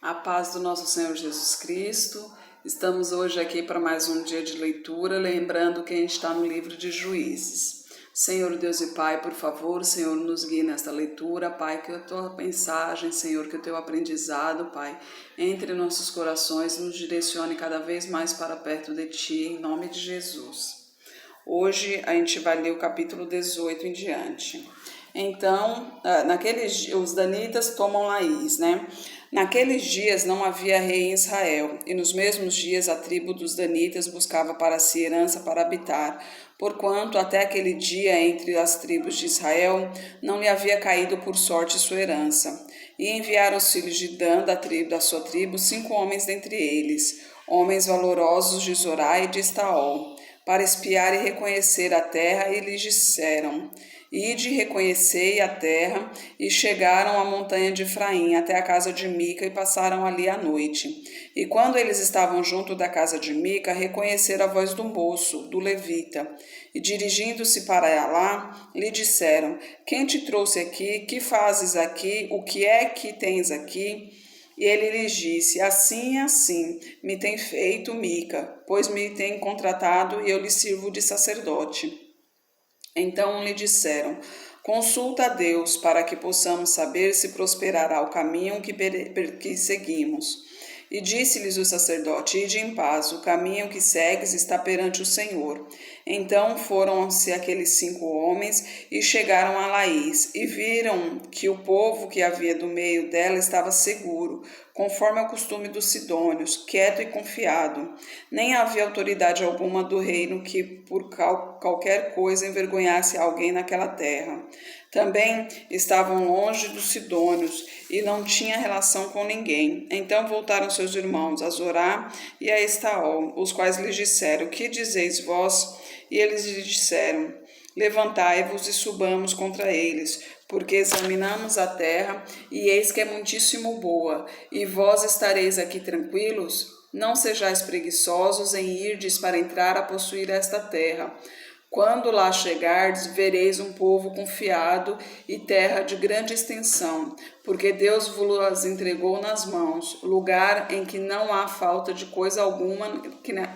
A paz do nosso Senhor Jesus Cristo. Estamos hoje aqui para mais um dia de leitura, lembrando que a gente está no livro de Juízes. Senhor Deus e Pai, por favor, Senhor, nos guie nesta leitura, Pai, que a tua mensagem, Senhor, que o teu aprendizado, Pai, entre em nossos corações, nos direcione cada vez mais para perto de Ti, em nome de Jesus. Hoje a gente vai ler o capítulo 18 em diante. Então, os danitas tomam Laís, né? Naqueles dias não havia rei em Israel, e nos mesmos dias a tribo dos danitas buscava para si herança para habitar, porquanto até aquele dia entre as tribos de Israel não lhe havia caído por sorte sua herança. E enviaram os filhos de Dan, da sua tribo, 5 homens dentre eles, homens valorosos de Zorá e de Estaol, para espiar e reconhecer a terra, e lhes disseram: Ide, reconhecei a terra, e chegaram à montanha de Efraim, até a casa de Mica, e passaram ali a noite. E quando eles estavam junto da casa de Mica, reconheceram a voz do moço, do levita, e dirigindo-se para lá, lhe disseram: Quem te trouxe aqui? Que fazes aqui? O que é que tens aqui? E ele lhes disse: Assim e assim me tem feito Mica, pois me tem contratado e eu lhe sirvo de sacerdote. Então lhe disseram: Consulta a Deus para que possamos saber se prosperará o caminho que seguimos. E disse-lhes o sacerdote: Ide em paz, o caminho que segues está perante o Senhor. Então foram-se aqueles 5 homens e chegaram a Laís, e viram que o povo que havia do meio dela estava seguro, conforme ao costume dos sidônios, quieto e confiado. Nem havia autoridade alguma do reino que por qualquer coisa envergonhasse alguém naquela terra. Também estavam longe dos sidônios e não tinha relação com ninguém. Então voltaram seus irmãos a Zorá e a Estaol, os quais lhes disseram: Que dizeis vós? E eles lhes disseram: Levantai-vos e subamos contra eles, porque examinamos a terra, e eis que é muitíssimo boa, e vós estareis aqui tranquilos? Não sejais preguiçosos em irdes para entrar a possuir esta terra. Quando lá chegardes, vereis um povo confiado e terra de grande extensão, porque Deus vos entregou nas mãos, lugar em que não há falta de coisa alguma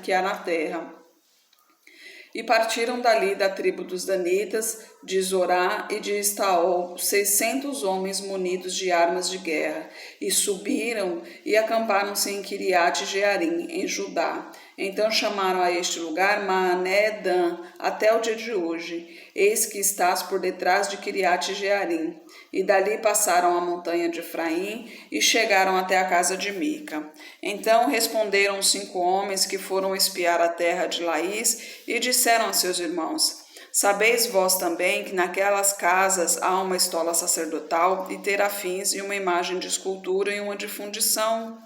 que há na terra. E partiram dali da tribo dos danitas, de Zorá e de Estaol, 600 homens munidos de armas de guerra, e subiram e acamparam-se em Kiriat Jearim, em Judá. Então chamaram a este lugar Maané Dan, até o dia de hoje. Eis que estás por detrás de Kiriat Jearim. E dali passaram a montanha de Efraim e chegaram até a casa de Mica. Então responderam os 5 homens que foram espiar a terra de Laís e disseram a seus irmãos: Sabeis vós também que naquelas casas há uma estola sacerdotal e terafins e uma imagem de escultura e uma de fundição?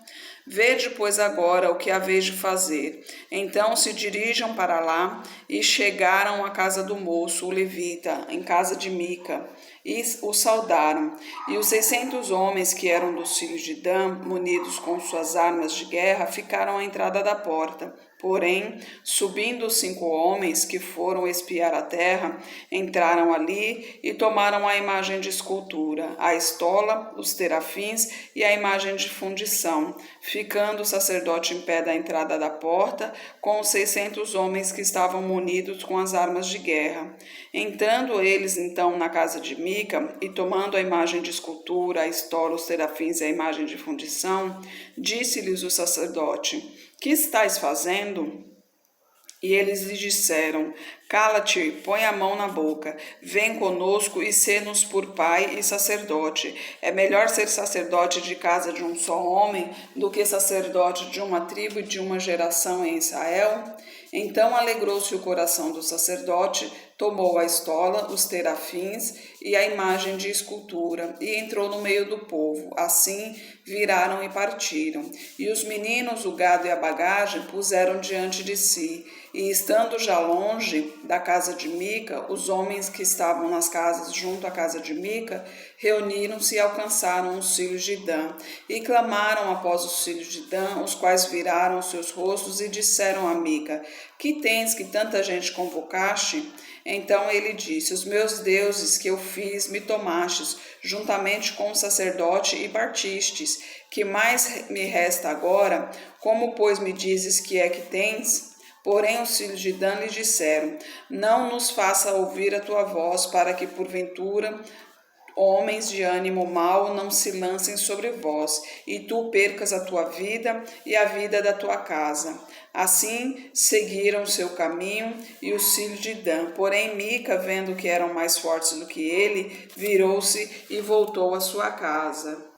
Vede, pois, agora o que haveis de fazer. Então se dirijam para lá e chegaram à casa do moço, o levita, em casa de Mica, e o saudaram. E os 600 homens que eram dos filhos de Dan, munidos com suas armas de guerra, ficaram à entrada da porta. Porém, subindo os 5 homens que foram espiar a terra, entraram ali e tomaram a imagem de escultura, a estola, os terafins e a imagem de fundição, ficando o sacerdote em pé da entrada da porta, com os 600 homens que estavam munidos com as armas de guerra. Entrando eles então na casa de Mica, e tomando a imagem de escultura, a estola, os terafins e a imagem de fundição, disse-lhes o sacerdote: Que estáis fazendo? E eles lhe disseram: Cala-te, põe a mão na boca, vem conosco e sê-nos por pai e sacerdote. É melhor ser sacerdote de casa de um só homem do que sacerdote de uma tribo e de uma geração em Israel? Então alegrou-se o coração do sacerdote, tomou a estola, os terafins e a imagem de escultura, e entrou no meio do povo. Assim viraram e partiram. E os meninos, o gado e a bagagem puseram diante de si. E estando já longe da casa de Mica, os homens que estavam nas casas junto à casa de Mica reuniram-se e alcançaram os filhos de Dan, e clamaram após os filhos de Dan, os quais viraram os seus rostos e disseram a Mica: Que tens que tanta gente convocaste? Então ele disse: Os meus deuses que eu fiz me tomastes, juntamente com o sacerdote, e partistes. Que mais me resta agora? Como, pois, me dizes que é que tens? Porém os filhos de Dan lhe disseram: Não nos faça ouvir a tua voz, para que porventura homens de ânimo mau não se lancem sobre vós, e tu percas a tua vida e a vida da tua casa. Assim seguiram seu caminho e os filhos de Dan. Porém Mica, vendo que eram mais fortes do que ele, virou-se e voltou à sua casa.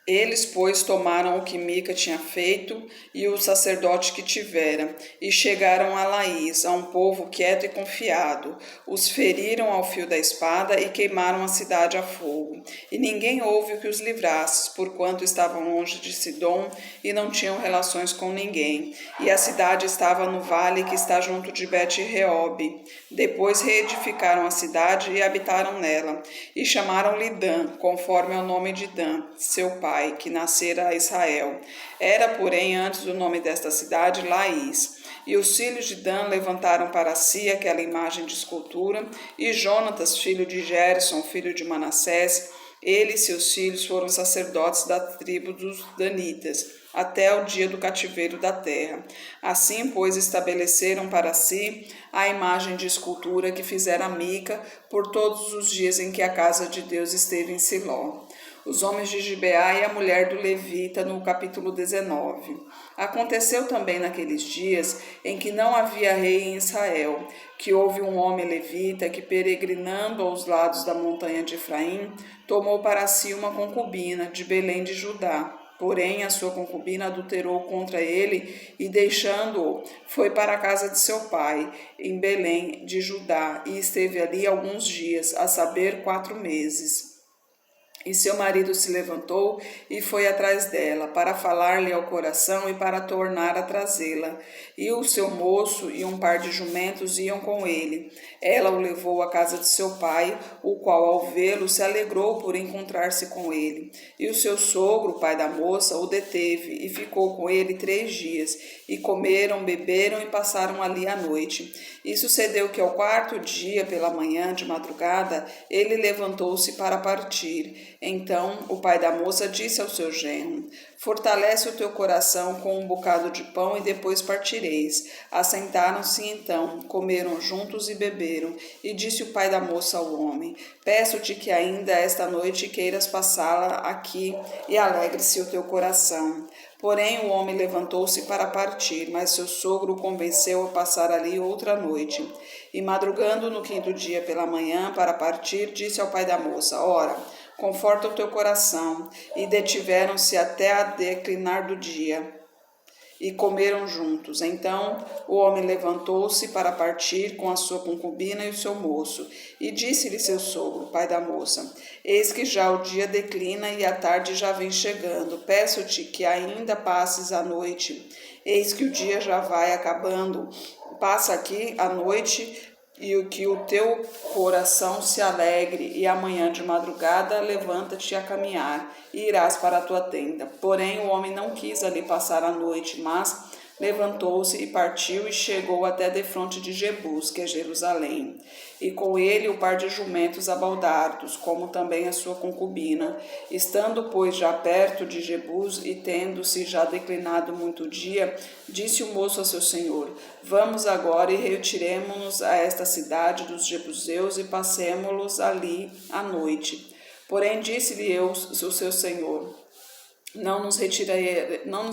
Eles, pois, tomaram o que Mica tinha feito e o sacerdote que tivera, e chegaram a Laís, a um povo quieto e confiado. Os feriram ao fio da espada e queimaram a cidade a fogo. E ninguém houve o que os livrasse, porquanto estavam longe de Sidom e não tinham relações com ninguém. E a cidade estava no vale que está junto de Bet-Reob. Depois reedificaram a cidade e habitaram nela, e chamaram-lhe Dan, conforme ao nome de Dan, seu pai, que nascera a Israel. Era, porém, antes do nome desta cidade, Laís. E os filhos de Dan levantaram para si aquela imagem de escultura, e Jonatas, filho de Gerson, filho de Manassés, ele e seus filhos foram sacerdotes da tribo dos Danitas, até o dia do cativeiro da terra. Assim, pois, estabeleceram para si a imagem de escultura que fizera Mica por todos os dias em que a casa de Deus esteve em Siló. Os homens de Gibeá e a mulher do levita, no capítulo 19. Aconteceu também naqueles dias em que não havia rei em Israel, que houve um homem levita que, peregrinando aos lados da montanha de Efraim, tomou para si uma concubina de Belém de Judá. Porém, a sua concubina adulterou contra ele e, deixando-o, foi para a casa de seu pai, em Belém de Judá, e esteve ali alguns dias, a saber, 4 meses. E seu marido se levantou e foi atrás dela, para falar-lhe ao coração e para tornar a trazê-la. E o seu moço e um par de jumentos iam com ele. Ela o levou à casa de seu pai, o qual, ao vê-lo, se alegrou por encontrar-se com ele. E o seu sogro, pai da moça, o deteve e ficou com ele 3 dias. E comeram, beberam e passaram ali a noite. E sucedeu que ao 4º dia, pela manhã, de madrugada, ele levantou-se para partir. Então o pai da moça disse ao seu genro: Fortalece o teu coração com um bocado de pão e depois partireis. Assentaram-se então, comeram juntos e beberam. E disse o pai da moça ao homem: Peço-te que ainda esta noite queiras passá-la aqui e alegre-se o teu coração. Porém o homem levantou-se para partir, mas seu sogro o convenceu a passar ali outra noite. E madrugando no 5º dia pela manhã para partir, disse ao pai da moça: Ora, conforta o teu coração. E detiveram-se até a declinar do dia, e comeram juntos. Então o homem levantou-se para partir com a sua concubina e o seu moço. E disse-lhe seu sogro, pai da moça: Eis que já o dia declina e a tarde já vem chegando. Peço-te que ainda passes a noite. Eis que o dia já vai acabando. Passa aqui a noite, e que o teu coração se alegre, e amanhã de madrugada levanta-te a caminhar, e irás para a tua tenda. Porém o homem não quis ali passar a noite, mas levantou-se e partiu e chegou até defronte de Jebus, que é Jerusalém. E com ele o par de jumentos abaldados, como também a sua concubina. Estando, pois, já perto de Jebus e tendo-se já declinado muito dia, disse o moço a seu senhor: Vamos agora e retiremo-nos a esta cidade dos jebuseus e passemo-los ali à noite. Porém disse-lhe eu, o seu senhor: Não nos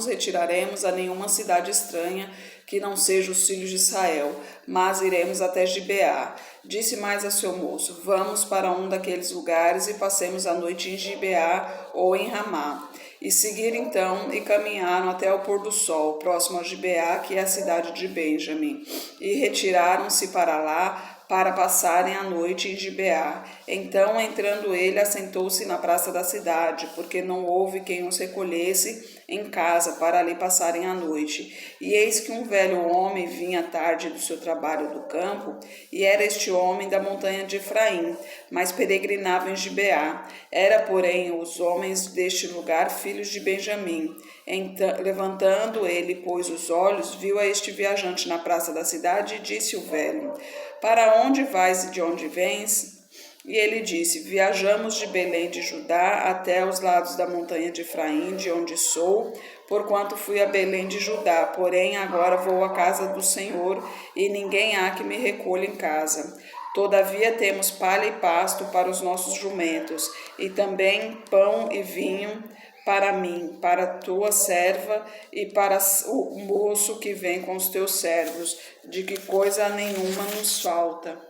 retiraremos a nenhuma cidade estranha que não seja os filhos de Israel, mas iremos até Gibeá. Disse mais a seu moço: Vamos para um daqueles lugares e passemos a noite em Gibeá ou em Ramá. E seguiram então e caminharam até o pôr do sol, próximo a Gibeá, que é a cidade de Benjamim. E retiraram-se para lá, para passarem a noite em Gibeá. Então, entrando ele, assentou-se na praça da cidade, porque não houve quem os recolhesse em casa para ali passarem a noite. E eis que um velho homem vinha tarde do seu trabalho do campo, e era este homem da montanha de Efraim, mas peregrinava em Gibeá. Era, porém, os homens deste lugar filhos de Benjamim. Então, levantando ele, pôs os olhos, viu a este viajante na praça da cidade, e disse o velho: para onde vais e de onde vens? E ele disse: viajamos de Belém de Judá até os lados da montanha de Efraim, de onde sou, porquanto fui a Belém de Judá. Porém, agora vou à casa do Senhor, e ninguém há que me recolha em casa. Todavia temos palha e pasto para os nossos jumentos, e também pão e vinho para mim, para a tua serva e para o moço que vem com os teus servos, de que coisa nenhuma nos falta.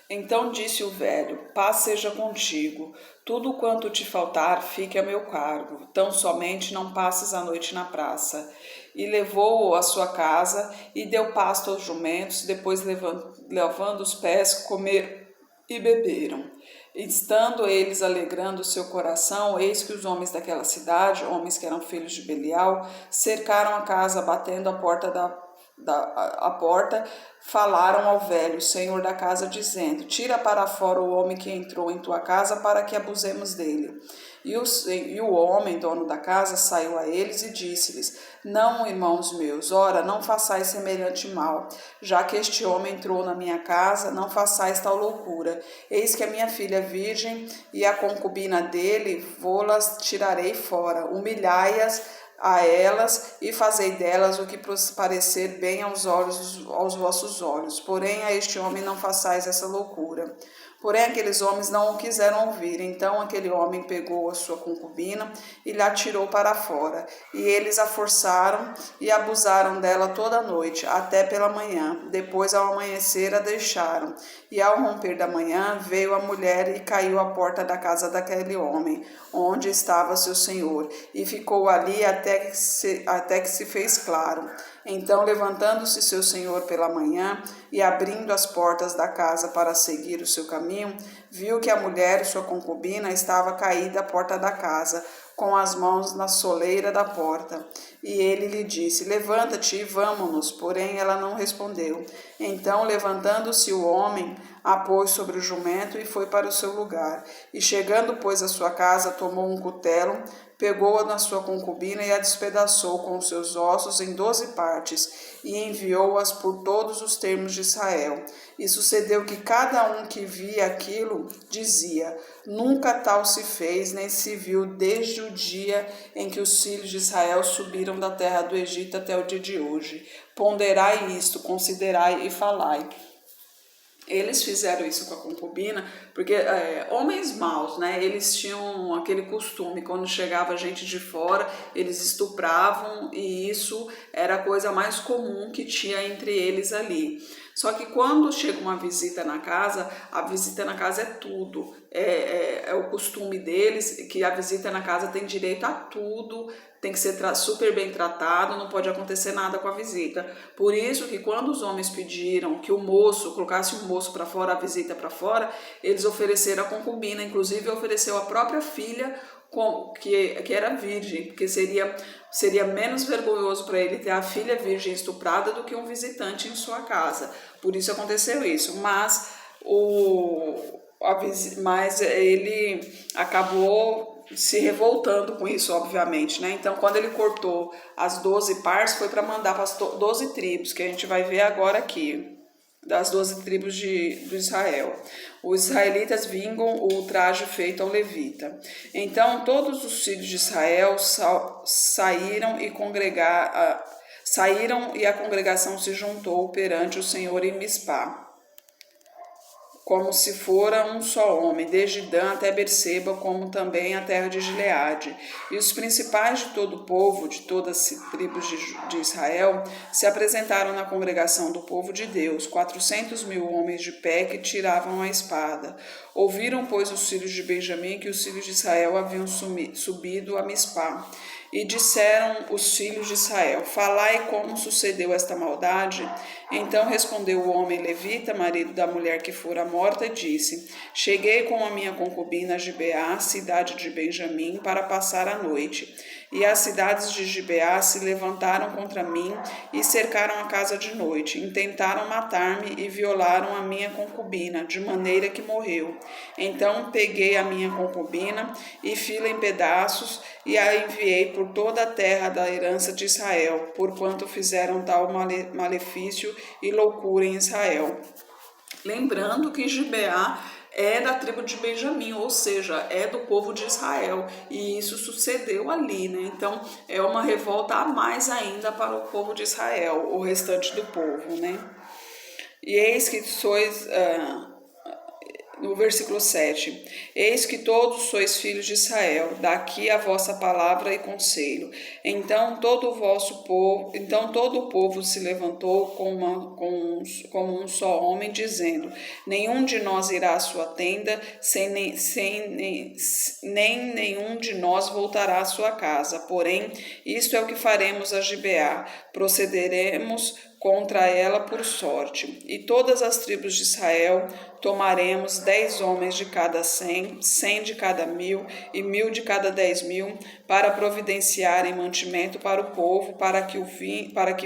Então disse o velho: paz seja contigo. Tudo quanto te faltar, fique a meu cargo. Tão somente não passes a noite na praça. E levou-o à sua casa e deu pasto aos jumentos. Depois, lavando os pés, comeram e beberam. Estando eles alegrando seu coração, eis que os homens daquela cidade, homens que eram filhos de Belial, cercaram a casa, batendo a porta, falaram ao velho, senhor da casa, dizendo: tira para fora o homem que entrou em tua casa, para que abusemos dele. E o homem, dono da casa, saiu a eles e disse-lhes: não, irmãos meus, ora, não façais semelhante mal, já que este homem entrou na minha casa, não façais tal loucura. Eis que a minha filha virgem e a concubina dele, vô-las tirarei fora, humilhai-as a elas e fazei delas o que parecer bem aos vossos olhos. Porém, a este homem não façais essa loucura. Porém, aqueles homens não o quiseram ouvir. Então, aquele homem pegou a sua concubina e lhe atirou para fora. E eles a forçaram e abusaram dela toda a noite, até pela manhã. Depois, ao amanhecer, a deixaram. E ao romper da manhã, veio a mulher e caiu à porta da casa daquele homem, onde estava seu senhor, e ficou ali até que se fez claro. Então, levantando-se seu senhor pela manhã e abrindo as portas da casa para seguir o seu caminho, viu que a mulher, sua concubina, estava caída à porta da casa, com as mãos na soleira da porta. E ele lhe disse: levanta-te e vamo-nos. Porém, ela não respondeu. Então, levantando-se o homem, a pôs sobre o jumento e foi para o seu lugar. E chegando, pois, à sua casa, tomou um cutelo, pegou-a na sua concubina e a despedaçou com os seus ossos em 12 partes, e enviou-as por todos os termos de Israel. E sucedeu que cada um que via aquilo dizia: nunca tal se fez, nem se viu desde o dia em que os filhos de Israel subiram da terra do Egito até o dia de hoje. Ponderai isto, considerai e falai. Eles fizeram isso com a concubina, porque homens maus, né? Eles tinham aquele costume, quando chegava gente de fora, eles estupravam, e isso era a coisa mais comum que tinha entre eles ali. Só que quando chega uma visita na casa, a visita na casa é tudo. É o costume deles, que a visita na casa tem direito a tudo, tem que ser super bem tratado, não pode acontecer nada com a visita. Por isso que quando os homens pediram que o moço, colocasse o moço para fora, a visita para fora, eles ofereceram a concubina, inclusive ofereceu a própria filha, que era virgem, porque seria menos vergonhoso para ele ter a filha virgem estuprada do que um visitante em sua casa. Por isso aconteceu isso, mas ele acabou se revoltando com isso, obviamente, né? Então, quando ele cortou as 12 partes, foi para mandar para as 12 tribos, que a gente vai ver agora aqui, das 12 tribos de Israel. Os israelitas vingam o ultraje feito ao levita. Então, todos os filhos de Israel saíram e a congregação se juntou perante o Senhor em Mispá, como se fora um só homem, desde Dan até Berseba, como também a terra de Gileade. E os principais de todo o povo, de todas as tribos de Israel, se apresentaram na congregação do povo de Deus, 400.000 homens de pé que tiravam a espada. Ouviram, pois, os filhos de Benjamim que os filhos de Israel haviam subido a Mispá. E disseram os filhos de Israel: falai como sucedeu esta maldade. Então respondeu o homem levita, marido da mulher que fora morta, e disse: cheguei com a minha concubina a Gibeá, cidade de Benjamim, para passar a noite. E as cidades de Gibeá se levantaram contra mim e cercaram a casa de noite. Intentaram matar-me e violaram a minha concubina, de maneira que morreu. Então peguei a minha concubina e fi-la em pedaços e a enviei por toda a terra da herança de Israel, porquanto fizeram tal malefício e loucura em Israel. Lembrando que Gibeá é da tribo de Benjamim, ou seja, é do povo de Israel, e isso sucedeu ali, né? Então é uma revolta a mais ainda para o povo de Israel, o restante do povo, né? E eis que sois, no versículo 7, eis que todos sois filhos de Israel, daqui a vossa palavra e conselho. Então todo o povo se levantou como um só homem, dizendo: nenhum de nós irá à sua tenda, nem nenhum de nós voltará à sua casa. Porém, isto é o que faremos a Gibeá: procederemos contra ela por sorte. E todas as tribos de Israel tomaremos 10 homens de cada 100, 100 de cada 1000 e 1000 de cada 10.000, para providenciarem mantimento para o povo, para que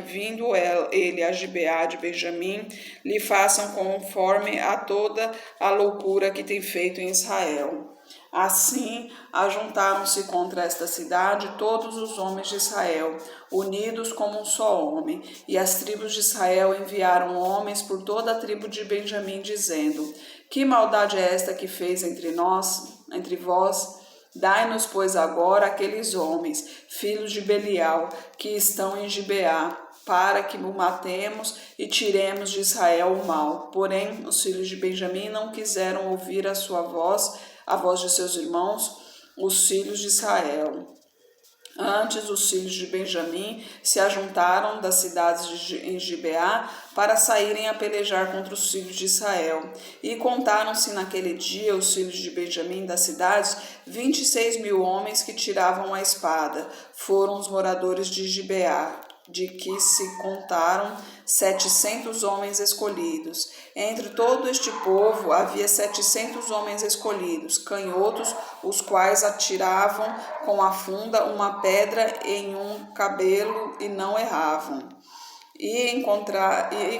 vindo ele a Gibeá de Benjamim, lhe façam conforme a toda a loucura que tem feito em Israel. Assim, ajuntaram-se contra esta cidade todos os homens de Israel, unidos como um só homem, e as tribos de Israel enviaram homens por toda a tribo de Benjamim, dizendo: que maldade é esta que fez entre vós? Dai-nos, pois, agora aqueles homens, filhos de Belial, que estão em Gibeá, para que o matemos e tiremos de Israel o mal. Porém, os filhos de Benjamim não quiseram ouvir a sua voz, a voz de seus irmãos, os filhos de Israel. Antes, os filhos de Benjamim se ajuntaram das cidades em Gibeá para saírem a pelejar contra os filhos de Israel. E contaram-se naquele dia os filhos de Benjamim das cidades 26.000 homens que tiravam a espada. Foram os moradores de Gibeá, de que se contaram 700 homens escolhidos. Entre todo este povo havia 700 homens escolhidos, canhotos, os quais atiravam com a funda uma pedra em um cabelo e não erravam. E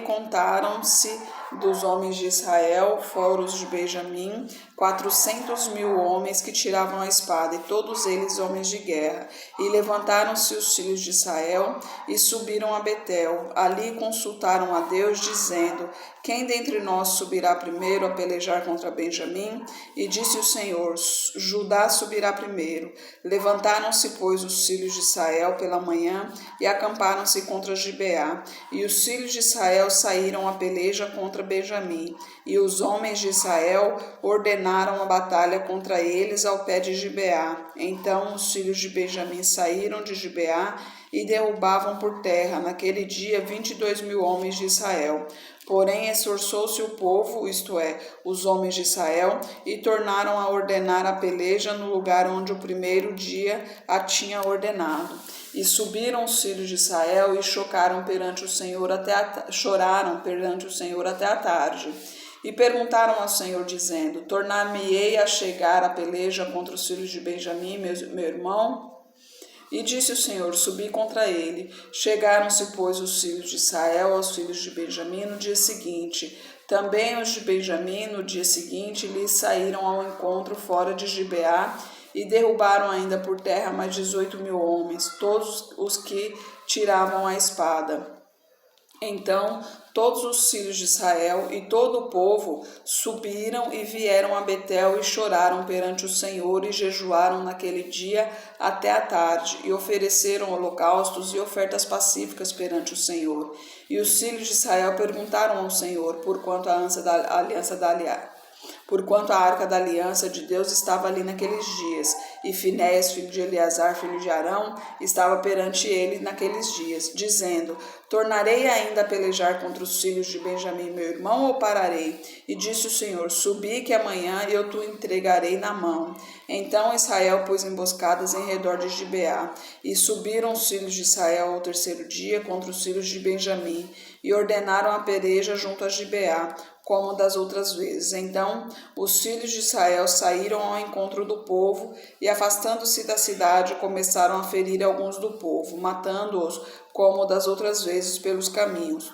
contaram-se dos homens de Israel, fora os de Benjamim, 400.000 homens que tiravam a espada, e todos eles homens de guerra. E levantaram-se os filhos de Israel e subiram a Betel. Ali consultaram a Deus, dizendo: quem dentre nós subirá primeiro a pelejar contra Benjamim? E disse o Senhor: Judá subirá primeiro. Levantaram-se, pois, os filhos de Israel pela manhã e acamparam-se contra Gibeá. E os filhos de Israel saíram a peleja contra Benjamim. E os homens de Israel ordenaram a batalha contra eles ao pé de Gibeá. Então os filhos de Benjamim saíram de Gibeá e derrubavam por terra naquele dia 22.000 homens de Israel. Porém esforçou-se o povo, isto é, os homens de Israel, e tornaram a ordenar a peleja no lugar onde o primeiro dia a tinha ordenado. E subiram os filhos de Israel e choraram perante o Senhor até a tarde. E perguntaram ao Senhor, dizendo: tornar-me-ei a chegar a peleja contra os filhos de Benjamim, meu irmão? E disse o Senhor: subi contra ele. Chegaram-se, pois, os filhos de Israel aos filhos de Benjamim no dia seguinte. Também os de Benjamim, no dia seguinte, lhes saíram ao encontro fora de Gibeá e derrubaram ainda por terra mais 18.000 homens, todos os que tiravam a espada. Então todos os filhos de Israel e todo o povo subiram e vieram a Betel e choraram perante o Senhor e jejuaram naquele dia até a tarde e ofereceram holocaustos e ofertas pacíficas perante o Senhor. E os filhos de Israel perguntaram ao Senhor porquanto a arca da aliança de Deus estava ali naqueles dias, e Finéias, filho de Eleazar, filho de Arão, estava perante ele naqueles dias, dizendo: tornarei ainda a pelejar contra os filhos de Benjamim, meu irmão, ou pararei? E disse o Senhor: subi, que amanhã eu te entregarei na mão. Então Israel pôs emboscadas em redor de Gibeá, e subiram os filhos de Israel ao terceiro dia contra os filhos de Benjamim, e ordenaram a peleja junto a Gibeá. como das outras vezes. Então os filhos de Israel saíram ao encontro do povo e, afastando-se da cidade, começaram a ferir alguns do povo, matando-os como das outras vezes pelos caminhos,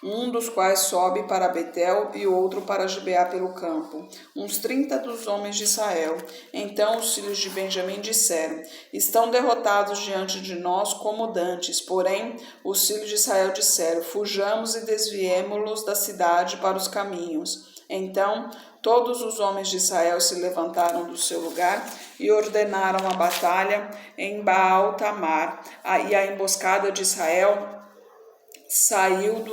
um dos quais sobe para Betel e outro para Gibeá pelo campo, uns 30 dos homens de Israel. Então os filhos de Benjamim disseram: estão derrotados diante de nós como dantes. Porém os filhos de Israel disseram: fujamos e desviemo-los da cidade para os caminhos. Então todos os homens de Israel se levantaram do seu lugar e ordenaram a batalha em Baal-Tamar, e a emboscada de Israel saiu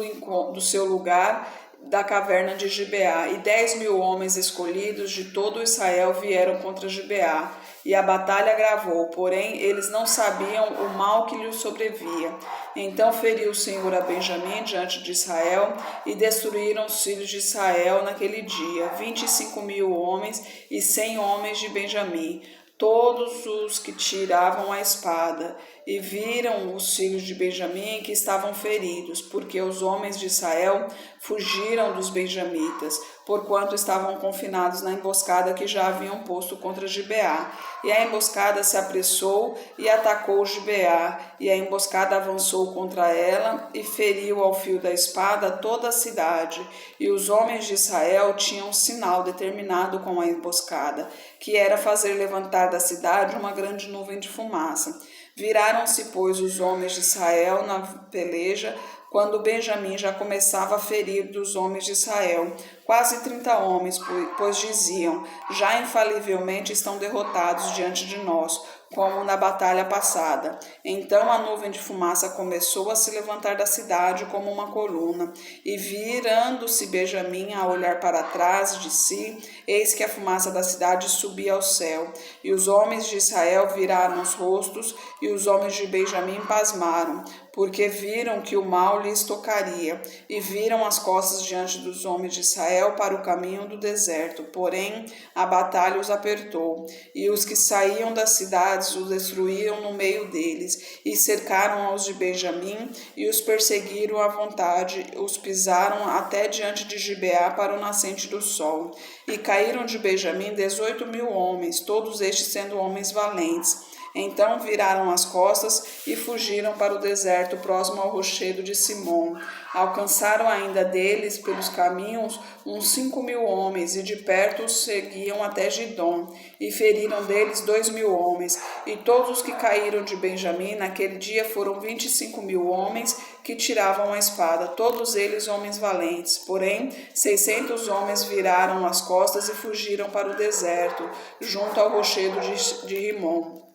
do seu lugar da caverna de Gibeá, e 10.000 homens escolhidos de todo Israel vieram contra Gibeá, e a batalha agravou, porém eles não sabiam o mal que lhes sobrevia. Então feriu o Senhor a Benjamim diante de Israel, e destruíram os filhos de Israel naquele dia, 25.000 homens e 100 homens de Benjamim, todos os que tiravam a espada. E viram os filhos de Benjamim que estavam feridos, porque os homens de Israel fugiram dos benjamitas, porquanto estavam confinados na emboscada que já haviam posto contra Gibeá. E a emboscada se apressou e atacou Gibeá, e a emboscada avançou contra ela e feriu ao fio da espada toda a cidade. E os homens de Israel tinham um sinal determinado com a emboscada, que era fazer levantar da cidade uma grande nuvem de fumaça. Viraram-se, pois, os homens de Israel na peleja, quando Benjamim já começava a ferir dos homens de Israel, quase 30 homens, pois diziam: já infalivelmente estão derrotados diante de nós, como na batalha passada. Então a nuvem de fumaça começou a se levantar da cidade como uma coluna, e virando-se Benjamim a olhar para trás de si, eis que a fumaça da cidade subia ao céu. E os homens de Israel viraram os rostos, e os homens de Benjamim pasmaram, porque viram que o mal lhes tocaria, e viram as costas diante dos homens de Israel para o caminho do deserto. Porém a batalha os apertou, e os que saíam das cidades os destruíram no meio deles, e cercaram aos de Benjamim, e os perseguiram à vontade, os pisaram até diante de Gibeá para o nascente do sol. E caíram de Benjamim 18.000 homens, todos estes sendo homens valentes. Então viraram as costas e fugiram para o deserto próximo ao rochedo de Simom. Alcançaram ainda deles pelos caminhos uns 5.000 homens, e de perto os seguiam até Gidom, e feriram deles 2.000 homens. E todos os que caíram de Benjamim naquele dia foram 25.000 homens que tiravam a espada, todos eles homens valentes. Porém 600 homens viraram as costas e fugiram para o deserto, junto ao rochedo de Rimom.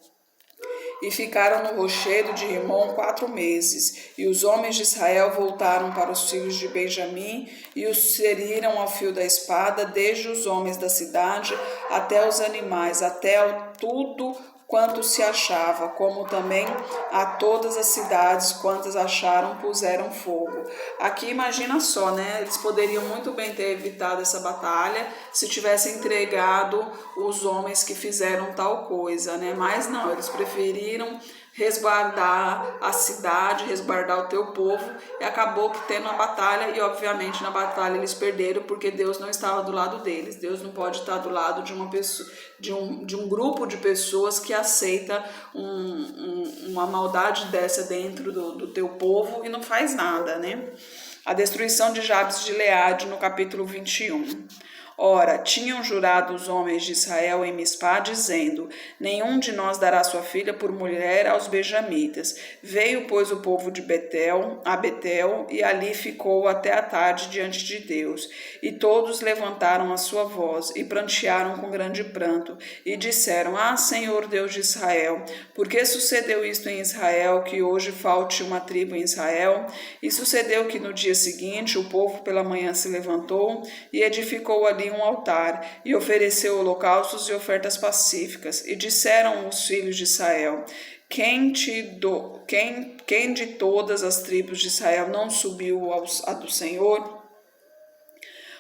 E ficaram no rochedo de Rimom 4 meses. E os homens de Israel voltaram para os filhos de Benjamim e os feriram ao fio da espada, desde os homens da cidade até os animais, até tudo quanto se achava, como também a todas as cidades quantas acharam puseram fogo. Aqui imagina só, né? Eles poderiam muito bem ter evitado essa batalha se tivessem entregado os homens que fizeram tal coisa, né? Mas não, eles preferiram resguardar a cidade, resguardar o teu povo, e acabou que tendo a batalha, e obviamente na batalha eles perderam porque Deus não estava do lado deles. Deus não pode estar do lado de uma pessoa, de um grupo de pessoas que aceita uma maldade dessa dentro do teu povo e não faz nada, né? A destruição de Jabes de Gileade no capítulo 21. Ora, tinham jurado os homens de Israel em Mispá, dizendo: nenhum de nós dará sua filha por mulher aos benjamitas. Veio, pois, o povo de Betel, e ali ficou até a tarde diante de Deus. E todos levantaram a sua voz e prantearam com grande pranto, e disseram: ah, Senhor Deus de Israel, por que sucedeu isto em Israel, que hoje falte uma tribo em Israel? E sucedeu que no dia seguinte o povo pela manhã se levantou e edificou ali um altar, e ofereceu holocaustos e ofertas pacíficas. E disseram os filhos de Israel: quem de todas as tribos de Israel não subiu a do Senhor?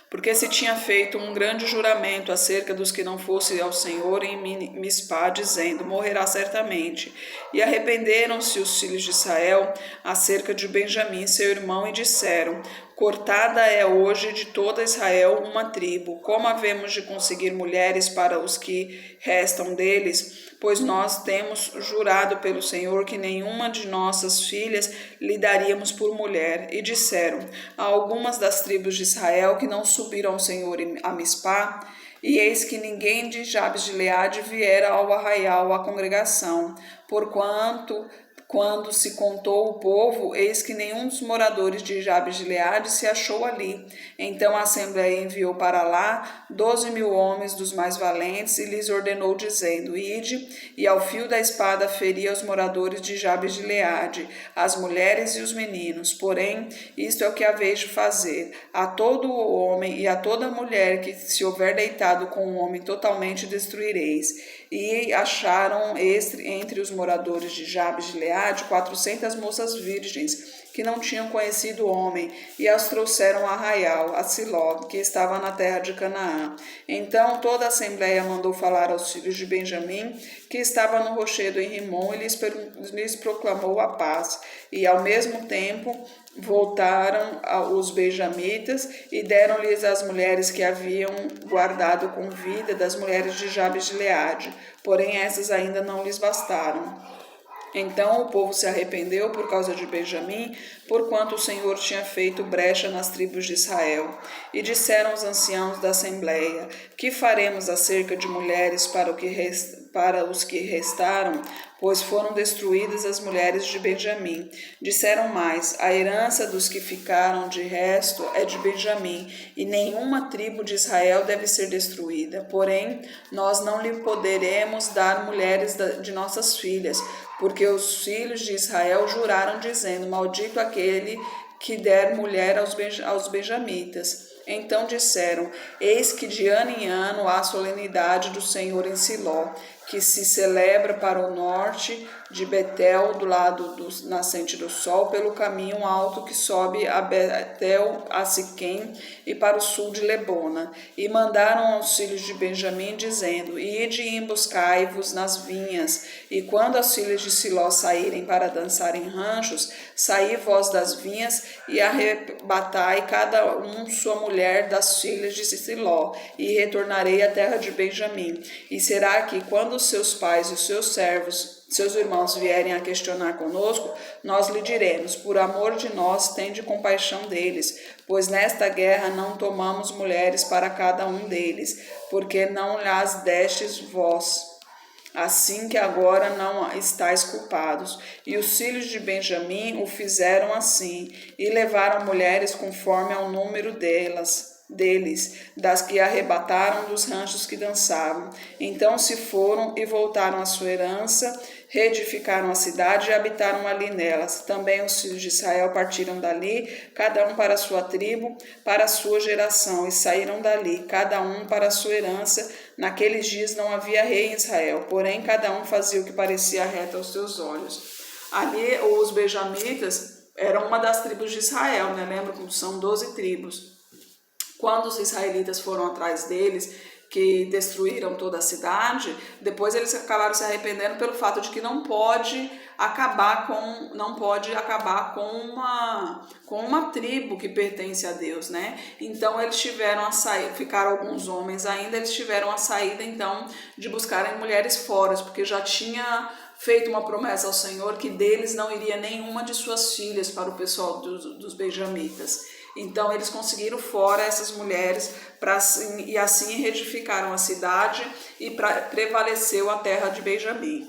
Porque se tinha feito um grande juramento acerca dos que não fossem ao Senhor em Mispá, dizendo: morrerá certamente. E arrependeram-se os filhos de Israel acerca de Benjamim, seu irmão, e disseram: Cortada é hoje de toda Israel uma tribo. Como havemos de conseguir mulheres para os que restam deles? Pois nós temos jurado pelo Senhor que nenhuma de nossas filhas lhe daríamos por mulher. E disseram a algumas das tribos de Israel que não subiram ao Senhor a Mispá, e eis que ninguém de Jabes de Gileade viera ao arraial à congregação, porquanto quando se contou o povo, eis que nenhum dos moradores de Jabes de Gileade se achou ali. Então a Assembleia enviou para lá 12.000 homens dos mais valentes e lhes ordenou, dizendo: Ide, e ao fio da espada feri os moradores de Jabes de Gileade, as mulheres e os meninos. Porém, isto é o que haveis de fazer: a todo homem e a toda mulher que se houver deitado com um homem totalmente destruireis. E acharam entre os moradores de Jabes de Gileade 400 moças virgens que não tinham conhecido o homem, e as trouxeram a Arraial, a Siló, que estava na terra de Canaã. Então toda a Assembleia mandou falar aos filhos de Benjamim, que estavam no rochedo em Rimom, e lhes proclamou a paz. E ao mesmo tempo voltaram os benjamitas e deram-lhes as mulheres que haviam guardado com vida das mulheres de Jabes de Gileade, porém essas ainda não lhes bastaram. Então o povo se arrependeu por causa de Benjamim, porquanto o Senhor tinha feito brecha nas tribos de Israel. E disseram os anciãos da Assembleia: Que faremos acerca de mulheres para os que restaram? Pois foram destruídas as mulheres de Benjamim. Disseram mais: A herança dos que ficaram de resto é de Benjamim, e nenhuma tribo de Israel deve ser destruída. Porém, nós não lhe poderemos dar mulheres de nossas filhas, porque os filhos de Israel juraram, dizendo: Maldito aquele que der mulher aos benjamitas. Então disseram: Eis que de ano em ano há a solenidade do Senhor em Siló, que se celebra para o norte de Betel, do lado do nascente do sol, pelo caminho alto que sobe a Betel, a Siquém, e para o sul de Lebona. E mandaram aos filhos de Benjamim, dizendo: Ide e emboscai-vos nas vinhas, e quando as filhas de Siló saírem para dançar em ranchos, saí vós das vinhas e arrebatai cada um sua mulher das filhas de Siló, e retornarei à terra de Benjamim. E será que, quando os seus pais e os seus servos, seus irmãos, vierem a questionar conosco, nós lhe diremos: por amor de nós, tende compaixão deles, pois nesta guerra não tomamos mulheres para cada um deles, porque não lhas destes vós, assim que agora não estáis culpados. E os filhos de Benjamim o fizeram assim, e levaram mulheres conforme ao número deles, das que arrebataram dos ranchos que dançavam. Então se foram e voltaram à sua herança, reedificaram a cidade e habitaram ali nelas. Também os filhos de Israel partiram dali, cada um para a sua tribo, para a sua geração, e saíram dali, cada um para a sua herança. Naqueles dias não havia rei em Israel, porém cada um fazia o que parecia reto aos seus olhos. Ali os benjamitas eram uma das tribos de Israel, né? Lembra que são 12 tribos. Quando os israelitas foram atrás deles, que destruíram toda a cidade, depois eles acabaram se arrependendo pelo fato de que não pode acabar com uma tribo que pertence a Deus, né? Então eles tiveram a sair, ficaram alguns homens ainda, eles tiveram a saída então de buscarem mulheres fora, porque já tinha feito uma promessa ao Senhor que deles não iria nenhuma de suas filhas para o pessoal dos benjamitas. Então eles conseguiram fora essas mulheres e assim reedificaram a cidade e prevaleceu a terra de Benjamim.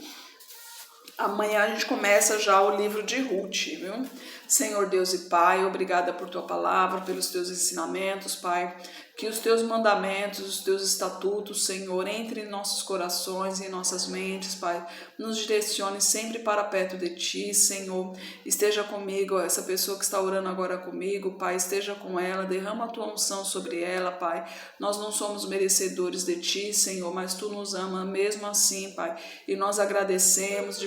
Amanhã a gente começa já o livro de Ruth, viu? Senhor Deus e Pai, obrigada por tua palavra, pelos teus ensinamentos, Pai. Que os teus mandamentos, os teus estatutos, Senhor, entrem em nossos corações e em nossas mentes, Pai. Nos direcione sempre para perto de Ti, Senhor. Esteja comigo, essa pessoa que está orando agora comigo, Pai. Esteja com ela, derrama a Tua unção sobre ela, Pai. Nós não somos merecedores de Ti, Senhor, mas Tu nos ama mesmo assim, Pai. E nós agradecemos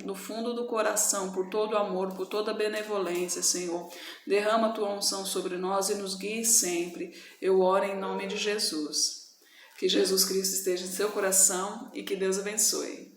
do fundo do coração por todo o amor, por toda a benevolência, Senhor. Derrama a Tua unção sobre nós e nos guie sempre. Eu oro em nome de Jesus. Que Jesus Cristo esteja em seu coração e que Deus abençoe.